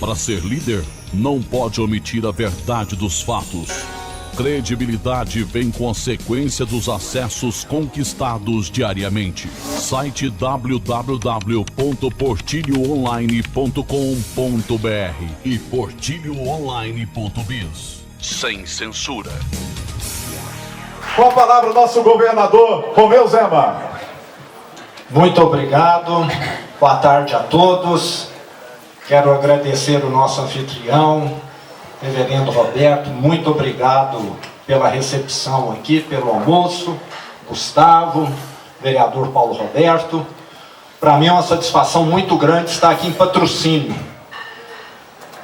Para ser líder, não pode omitir a verdade dos fatos. Credibilidade vem com a sequência dos acessos conquistados diariamente. Site www.portilhoonline.com.br e portilhoonline.biz. Sem censura. Com a palavra, o nosso governador Romeu Zema. Muito obrigado. Boa tarde a todos. Quero agradecer o nosso anfitrião, Reverendo Roberto. Muito obrigado pela recepção aqui, pelo almoço. Gustavo, vereador Paulo Roberto. Para mim é uma satisfação muito grande estar aqui em Patrocínio.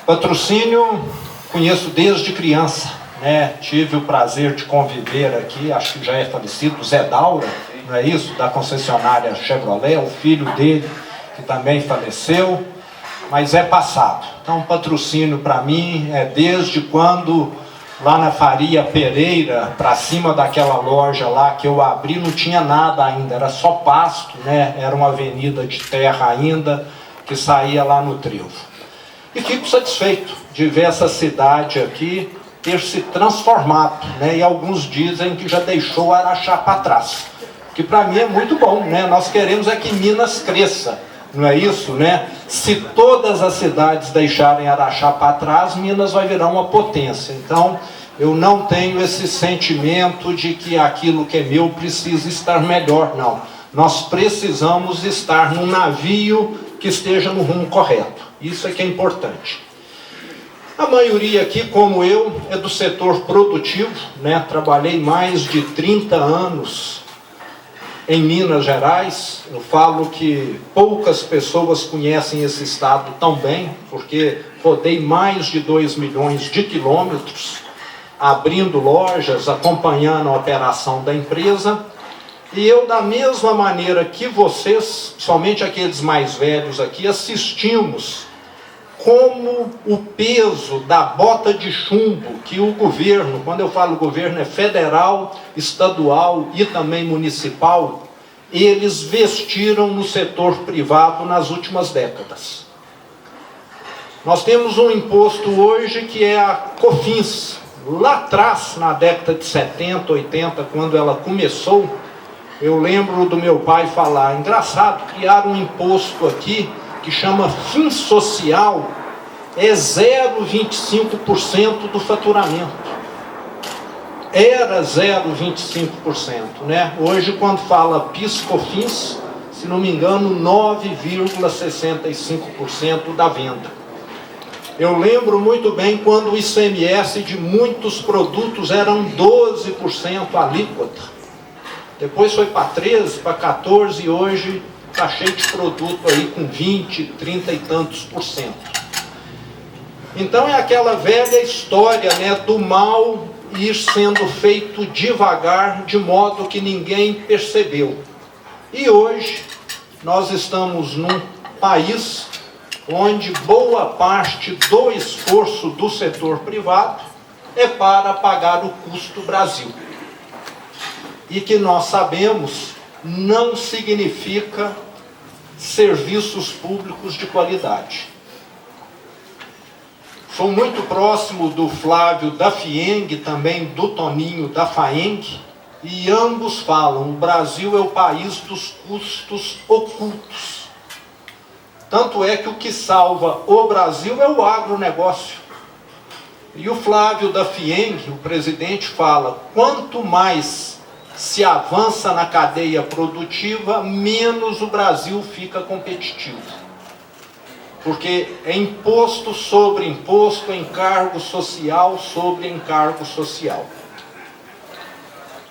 Patrocínio conheço desde criança, né? Tive o prazer de conviver aqui, acho que já é falecido, Zé Daura, não é isso? Da concessionária Chevrolet, o filho dele, que também faleceu, mas é passado. Então, Patrocínio para mim é desde quando, lá na Faria Pereira, para cima daquela loja lá que eu abri, não tinha nada ainda, era só pasto, né? Era uma avenida de terra ainda, que saía lá no trevo. E fico satisfeito de ver essa cidade aqui ter se transformado, né? E alguns dizem que já deixou Araxá para trás, que para mim é muito bom, né? Nós queremos é que Minas cresça, não é isso, né? Se todas as cidades deixarem Araxá para trás, Minas vai virar uma potência. Então, eu não tenho esse sentimento de que aquilo que é meu precisa estar melhor, não. Nós precisamos estar num navio que esteja no rumo correto. Isso é que é importante. A maioria aqui, como eu, é do setor produtivo, né? Trabalhei mais de 30 anos em Minas Gerais. Eu falo que poucas pessoas conhecem esse estado tão bem, porque rodei mais de 2 milhões de quilômetros, abrindo lojas, acompanhando a operação da empresa. E eu, da mesma maneira que vocês, somente aqueles mais velhos aqui, assistimos como o peso da bota de chumbo que o governo, quando eu falo governo é federal, estadual e também municipal, eles vestiram no setor privado nas últimas décadas. Nós temos um imposto hoje que é a COFINS. Lá atrás, na década de 70, 80, quando ela começou, eu lembro do meu pai falar, engraçado, criaram um imposto aqui que chama FIM Social, é 0,25% do faturamento. Era 0,25%, né? Hoje, quando fala PIS/COFINS, se não me engano, 9,65% da venda. Eu lembro muito bem quando o ICMS de muitos produtos eram 12% alíquota. Depois foi para 13%, para 14% e hoje está cheio de produto aí com 20%, 30 e tantos por cento. Então é aquela velha história, né, do mal ir sendo feito devagar, de modo que ninguém percebeu. E hoje nós estamos num país onde boa parte do esforço do setor privado é para pagar o custo Brasil. E que nós sabemos não significa serviços públicos de qualidade. Sou muito próximo do Flávio da FIENG, também do Toninho da FAENG, e ambos falam, o Brasil é o país dos custos ocultos. Tanto é que o que salva o Brasil é o agronegócio. E o Flávio da FIENG, o presidente, fala, quanto mais se avança na cadeia produtiva, menos o Brasil fica competitivo. Porque é imposto sobre imposto, encargo social sobre encargo social.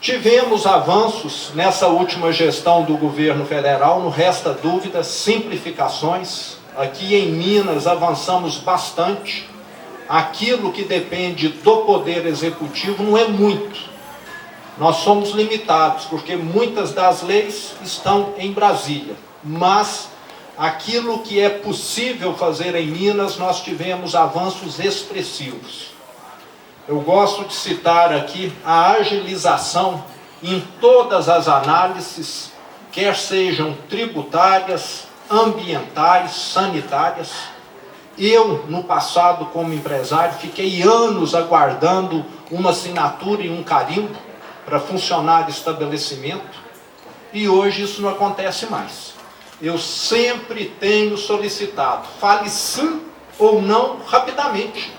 Tivemos avanços nessa última gestão do governo federal, não resta dúvida, simplificações. Aqui em Minas avançamos bastante. Aquilo que depende do poder executivo não é muito. Nós somos limitados, porque muitas das leis estão em Brasília. Mas aquilo que é possível fazer em Minas, nós tivemos avanços expressivos. Eu gosto de citar aqui a agilização em todas as análises, quer sejam tributárias, ambientais, sanitárias. Eu, no passado, como empresário, fiquei anos aguardando uma assinatura e um carimbo para funcionar estabelecimento, e hoje isso não acontece mais. Eu sempre tenho solicitado, fale sim ou não rapidamente.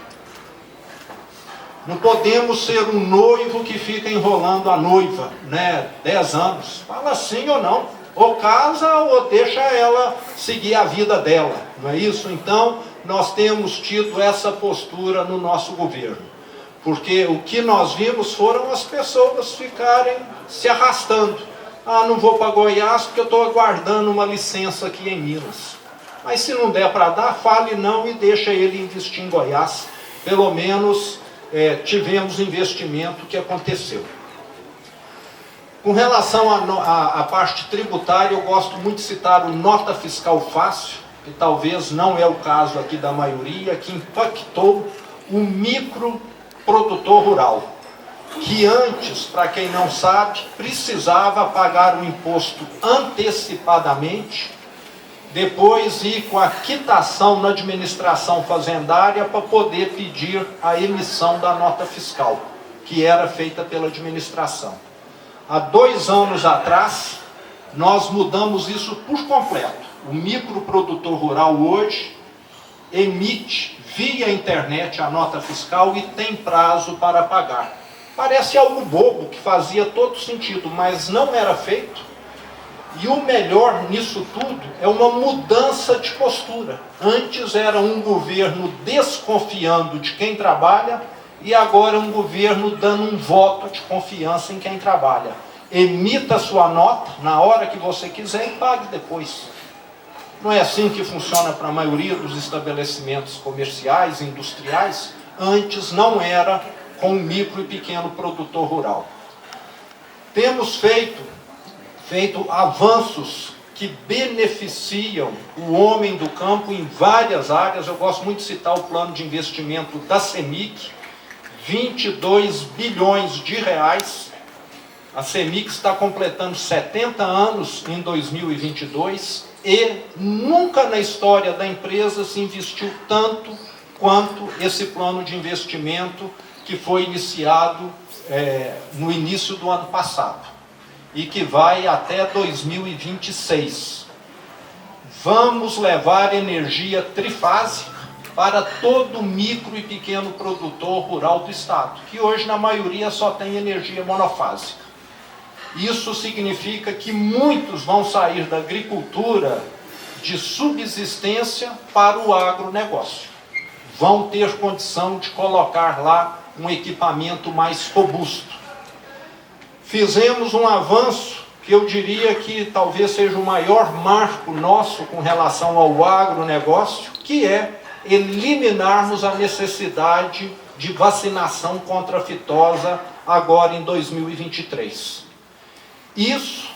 Não podemos ser um noivo que fica enrolando a noiva, 10 anos. Fala sim ou não. Ou casa ou deixa ela seguir a vida dela. Não é isso? Então, nós temos tido essa postura no nosso governo. Porque o que nós vimos foram as pessoas ficarem se arrastando. Ah, não vou para Goiás porque eu estou aguardando uma licença aqui em Minas. Mas se não der para dar, fale não e deixa ele investir em Goiás. Pelo menos tivemos investimento que aconteceu. Com relação à parte tributária, eu gosto muito de citar o Nota Fiscal Fácil, que talvez não é o caso aqui da maioria, que impactou o microprodutor rural, que antes, para quem não sabe, precisava pagar o imposto antecipadamente, depois ir com a quitação na administração fazendária para poder pedir a emissão da nota fiscal, que era feita pela administração. Há 2 anos atrás, nós mudamos isso por completo. O microprodutor rural hoje emite via internet a nota fiscal e tem prazo para pagar. Parece algo bobo, que fazia todo sentido, mas não era feito. E o melhor nisso tudo é uma mudança de postura. Antes era um governo desconfiando de quem trabalha, e agora um governo dando um voto de confiança em quem trabalha. Emita sua nota na hora que você quiser e pague depois. Não é assim que funciona para a maioria dos estabelecimentos comerciais e industriais? Antes não era com o micro e pequeno produtor rural. Temos feito avanços que beneficiam o homem do campo em várias áreas. Eu gosto muito de citar o plano de investimento da CEMIG, 22 bilhões de reais. A CEMIG está completando 70 anos em 2022 e nunca na história da empresa se investiu tanto quanto esse plano de investimento que foi iniciado no início do ano passado e que vai até 2026. Vamos levar energia trifásica para todo micro e pequeno produtor rural do estado, que hoje na maioria só tem energia monofásica. Isso significa que muitos vão sair da agricultura de subsistência para o agronegócio. Vão ter condição de colocar lá um equipamento mais robusto. Fizemos um avanço que eu diria que talvez seja o maior marco nosso com relação ao agronegócio, que é eliminarmos a necessidade de vacinação contra a fitosa agora em 2023. Isso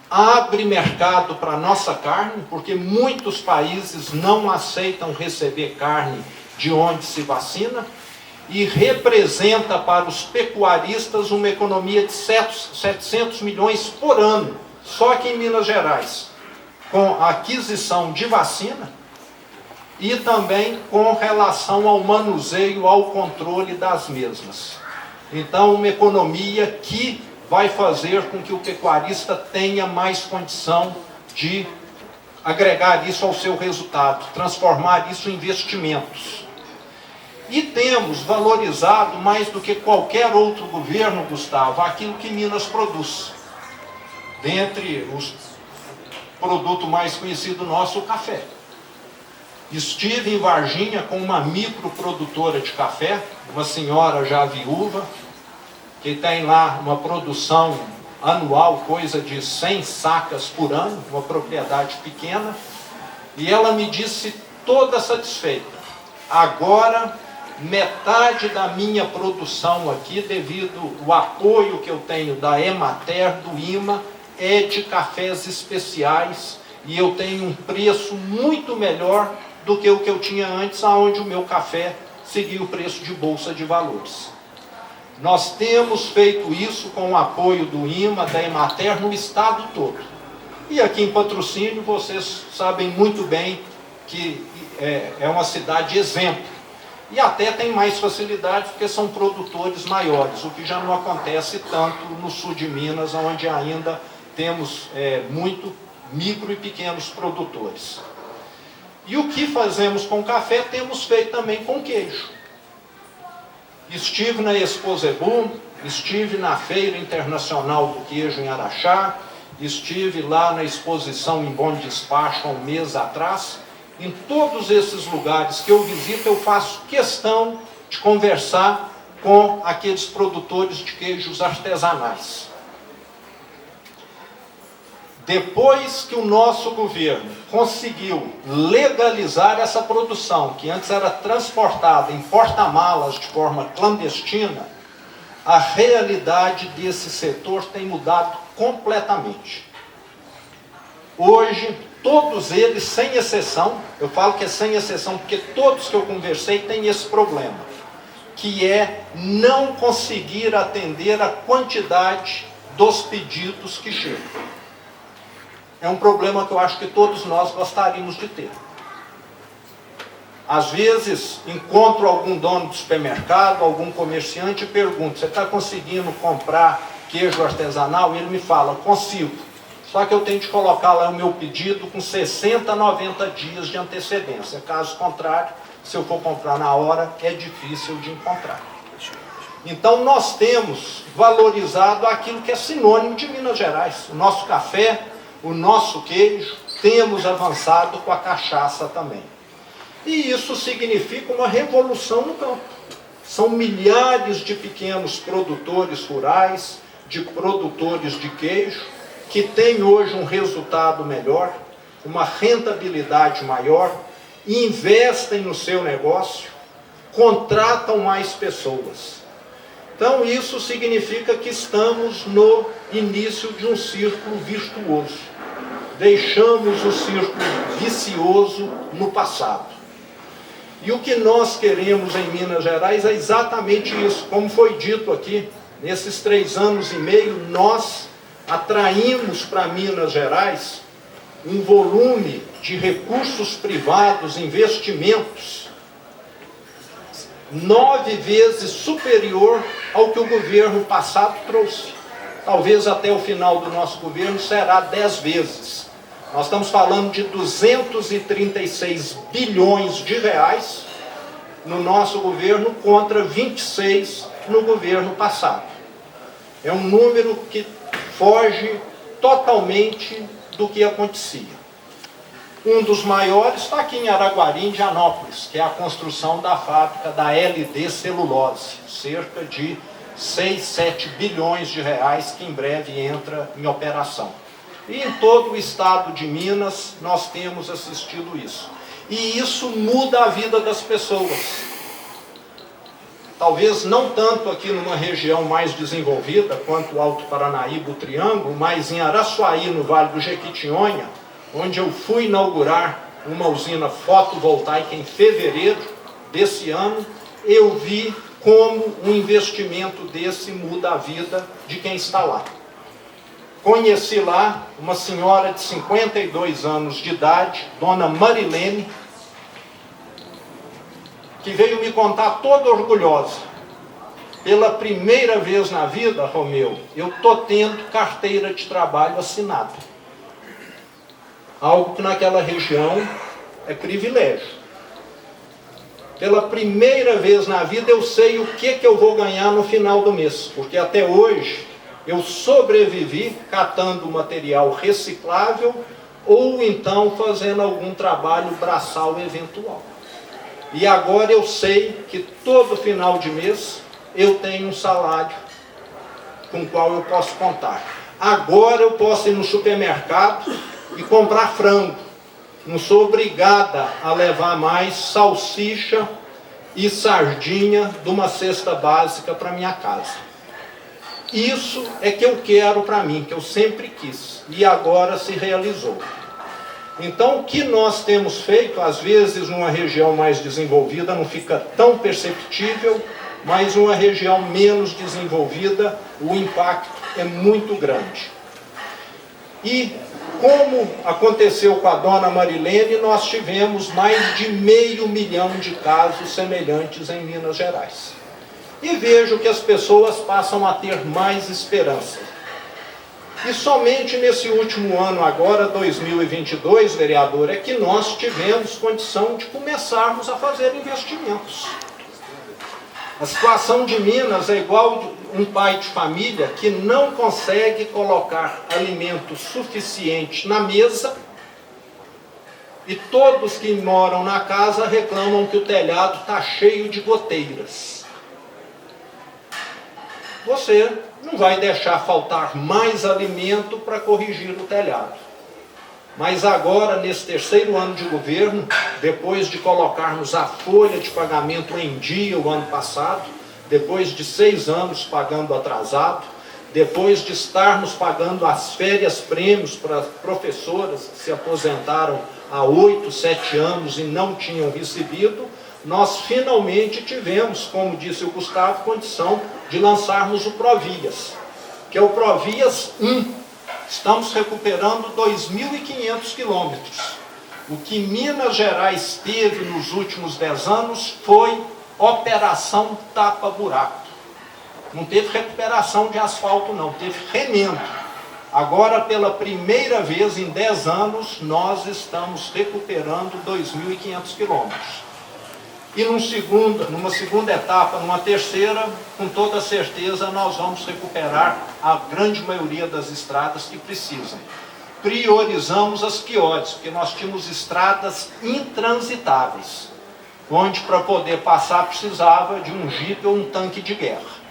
abre mercado para a nossa carne, porque muitos países não aceitam receber carne de onde se vacina, e representa para os pecuaristas uma economia de 700 milhões por ano, só aqui em Minas Gerais, com a aquisição de vacina e também com relação ao manuseio, ao controle das mesmas. Então, uma economia que vai fazer com que o pecuarista tenha mais condição de agregar isso ao seu resultado, transformar isso em investimentos. E temos valorizado mais do que qualquer outro governo, Gustavo, aquilo que Minas produz. Dentre os produtos mais conhecidos nosso, o café. Estive em Varginha com uma microprodutora de café, uma senhora já viúva, que tem lá uma produção anual, coisa de 100 sacas por ano, uma propriedade pequena, e ela me disse toda satisfeita. Agora, metade da minha produção aqui, devido ao apoio que eu tenho da Emater, do IMA, é de cafés especiais, e eu tenho um preço muito melhor do que o que eu tinha antes, onde o meu café seguia o preço de bolsa de valores. Nós temos feito isso com o apoio do IMA, da Emater, no estado todo. E aqui em Patrocínio, vocês sabem muito bem que é uma cidade exemplo. E até tem mais facilidade porque são produtores maiores, o que já não acontece tanto no sul de Minas, onde ainda temos muito micro e pequenos produtores. E o que fazemos com café, temos feito também com queijo. Estive na Expo Zebu, estive na Feira Internacional do Queijo em Araxá, estive lá na exposição em Bom Despacho há um mês atrás. Em todos esses lugares que eu visito, eu faço questão de conversar com aqueles produtores de queijos artesanais. Depois que o nosso governo conseguiu legalizar essa produção, que antes era transportada em porta-malas de forma clandestina, a realidade desse setor tem mudado completamente. Hoje, todos eles, sem exceção, eu falo que é sem exceção porque todos que eu conversei têm esse problema, que é não conseguir atender a quantidade dos pedidos que chegam. É um problema que eu acho que todos nós gostaríamos de ter. Às vezes, encontro algum dono de supermercado, algum comerciante e pergunto, você está conseguindo comprar queijo artesanal? E ele me fala, consigo. Só que eu tenho que colocar lá o meu pedido com 60, 90 dias de antecedência. Caso contrário, se eu for comprar na hora, é difícil de encontrar. Então, nós temos valorizado aquilo que é sinônimo de Minas Gerais. O nosso café, o nosso queijo, temos avançado com a cachaça também. E isso significa uma revolução no campo. São milhares de pequenos produtores rurais, de produtores de queijo, que têm hoje um resultado melhor, uma rentabilidade maior, investem no seu negócio, contratam mais pessoas. Então isso significa que estamos no início de um círculo virtuoso. Deixamos o círculo vicioso no passado. E o que nós queremos em Minas Gerais é exatamente isso. Como foi dito aqui, nesses 3 anos e meio, nós atraímos para Minas Gerais um volume de recursos privados, investimentos, 9 vezes superior ao que o governo passado trouxe. Talvez até o final do nosso governo será 10 vezes. Nós estamos falando de 236 bilhões de reais no nosso governo contra 26 no governo passado. É um número que foge totalmente do que acontecia. Um dos maiores está aqui em Araguari, Indianópolis, que é a construção da fábrica da LD Celulose, cerca de 6, 7 bilhões de reais, que em breve entra em operação. E em todo o estado de Minas nós temos assistido isso. E isso muda a vida das pessoas. Talvez não tanto aqui numa região mais desenvolvida, quanto o Alto Paranaíba, o Triângulo, mas em Araçuaí, no Vale do Jequitinhonha, onde eu fui inaugurar uma usina fotovoltaica em fevereiro desse ano, eu vi como um investimento desse muda a vida de quem está lá. Conheci lá uma senhora de 52 anos de idade, dona Marilene, que veio me contar toda orgulhosa. Pela primeira vez na vida, Romeu, eu estou tendo carteira de trabalho assinada. Algo que naquela região é privilégio. Pela primeira vez na vida eu sei o que eu vou ganhar no final do mês, porque até hoje eu sobrevivi catando material reciclável ou então fazendo algum trabalho braçal eventual. E agora eu sei que todo final de mês eu tenho um salário com o qual eu posso contar. Agora eu posso ir no supermercado e comprar frango. Não sou obrigada a levar mais salsicha e sardinha de uma cesta básica para minha casa. Isso é que eu quero para mim, que eu sempre quis, e agora se realizou. Então, o que nós temos feito, às vezes numa região mais desenvolvida não fica tão perceptível, mas numa região menos desenvolvida o impacto é muito grande. E Como aconteceu com a dona Marilene, nós tivemos mais de 500 mil de casos semelhantes em Minas Gerais. E vejo que as pessoas passam a ter mais esperança. E somente nesse último ano agora, 2022, vereador, é que nós tivemos condição de começarmos a fazer investimentos. A situação de Minas é igual um pai de família que não consegue colocar alimento suficiente na mesa e todos que moram na casa reclamam que o telhado está cheio de goteiras. Você não vai deixar faltar mais alimento para corrigir o telhado. Mas agora, nesse terceiro ano de governo, depois de colocarmos a folha de pagamento em dia o ano passado, depois de 6 anos pagando atrasado, depois de estarmos pagando as férias prêmios para professoras que se aposentaram há 8, 7 anos e não tinham recebido, nós finalmente tivemos, como disse o Gustavo, condição de lançarmos o Provias, que é o Provias 1. Estamos recuperando 2.500 quilômetros. O que Minas Gerais teve nos últimos 10 anos foi operação tapa-buraco. Não teve recuperação de asfalto não, teve remendo. Agora, pela primeira vez em 10 anos, nós estamos recuperando 2.500 quilômetros. E numa segunda etapa, numa terceira, com toda certeza, nós vamos recuperar a grande maioria das estradas que precisam. Priorizamos as piores, porque nós tínhamos estradas intransitáveis, onde para poder passar precisava de um jipe ou um tanque de guerra.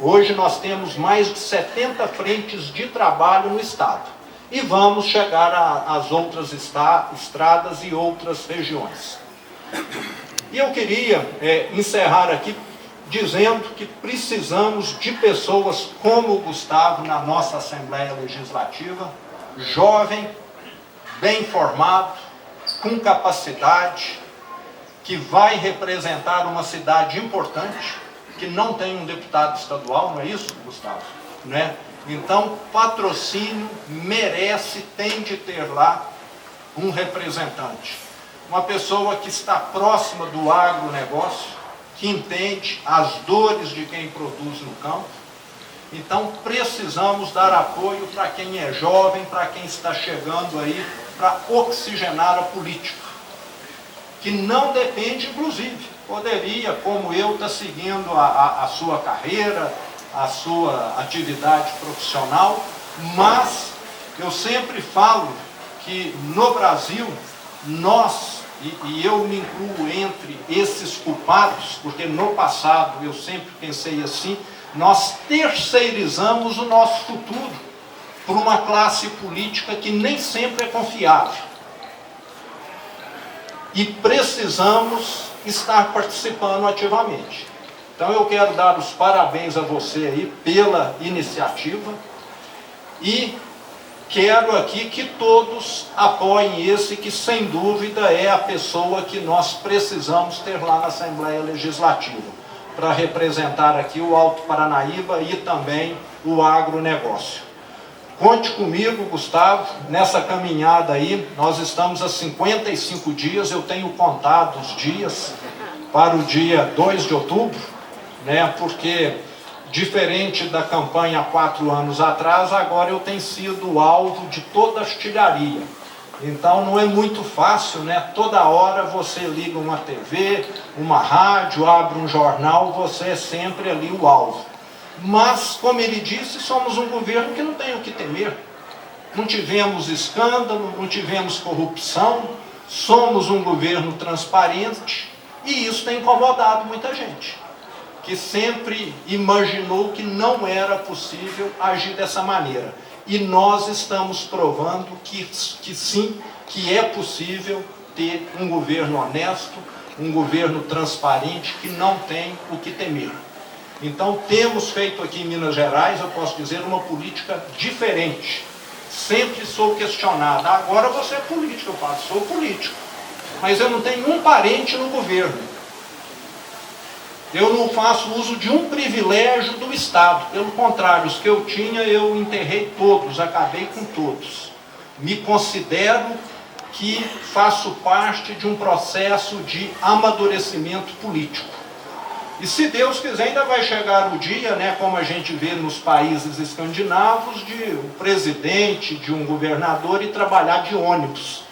Hoje nós temos mais de 70 frentes de trabalho no estado. E vamos chegar às outras estradas e outras regiões. E eu queria encerrar aqui dizendo que precisamos de pessoas como o Gustavo na nossa Assembleia Legislativa, jovem, bem formado, com capacidade, que vai representar uma cidade importante, que não tem um deputado estadual, não é isso, Gustavo? Né? Então, Patrocínio merece, tem de ter lá um representante. Uma pessoa que está próxima do agronegócio, que entende as dores de quem produz no campo. Então, precisamos dar apoio para quem é jovem, para quem está chegando aí, para oxigenar a política. Que não depende, inclusive, poderia, como eu, estar seguindo a sua carreira, a sua atividade profissional, mas eu sempre falo que no Brasil, nós, e eu me incluo entre esses culpados, porque no passado eu sempre pensei assim, nós terceirizamos o nosso futuro por uma classe política que nem sempre é confiável. E precisamos estar participando ativamente. Então eu quero dar os parabéns a você aí pela iniciativa e quero aqui que todos apoiem esse que, sem dúvida, é a pessoa que nós precisamos ter lá na Assembleia Legislativa, para representar aqui o Alto Paranaíba e também o agronegócio. Conte comigo, Gustavo, nessa caminhada aí. Nós estamos há 55 dias, eu tenho contado os dias para o dia 2 de outubro, né, porque... diferente da campanha há 4 anos atrás, agora eu tenho sido alvo de toda a artilharia. Então não é muito fácil, né? Toda hora você liga uma TV, uma rádio, abre um jornal, você é sempre ali o alvo. Mas, como ele disse, somos um governo que não tem o que temer. Não tivemos escândalo, não tivemos corrupção, somos um governo transparente e isso tem incomodado muita gente, que sempre imaginou que não era possível agir dessa maneira. E nós estamos provando que sim, que é possível ter um governo honesto, um governo transparente, que não tem o que temer. Então, temos feito aqui em Minas Gerais, eu posso dizer, uma política diferente. Sempre sou questionado. Agora você é político, eu falo, sou político. Mas eu não tenho um parente no governo. Eu não faço uso de um privilégio do Estado. Pelo contrário, os que eu tinha, eu enterrei todos, acabei com todos. Me considero que faço parte de um processo de amadurecimento político. E se Deus quiser, ainda vai chegar o dia, né, como a gente vê nos países escandinavos, de um presidente, de um governador ir trabalhar de ônibus.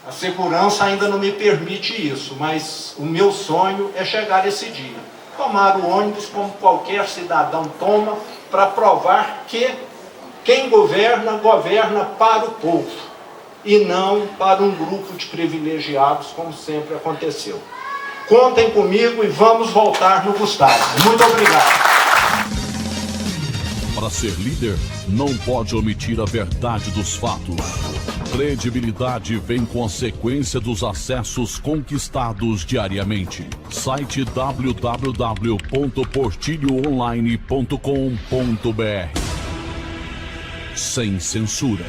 A segurança ainda não me permite isso, mas o meu sonho é chegar esse dia. Tomar o ônibus como qualquer cidadão toma, para provar que quem governa, governa para o povo, e não para um grupo de privilegiados, como sempre aconteceu. Contem comigo e vamos voltar no Gustavo. Muito obrigado. Para ser líder, não pode omitir a verdade dos fatos. Credibilidade vem com a sequência dos acessos conquistados diariamente. Site www.portilhoonline.com.br. Sem censura.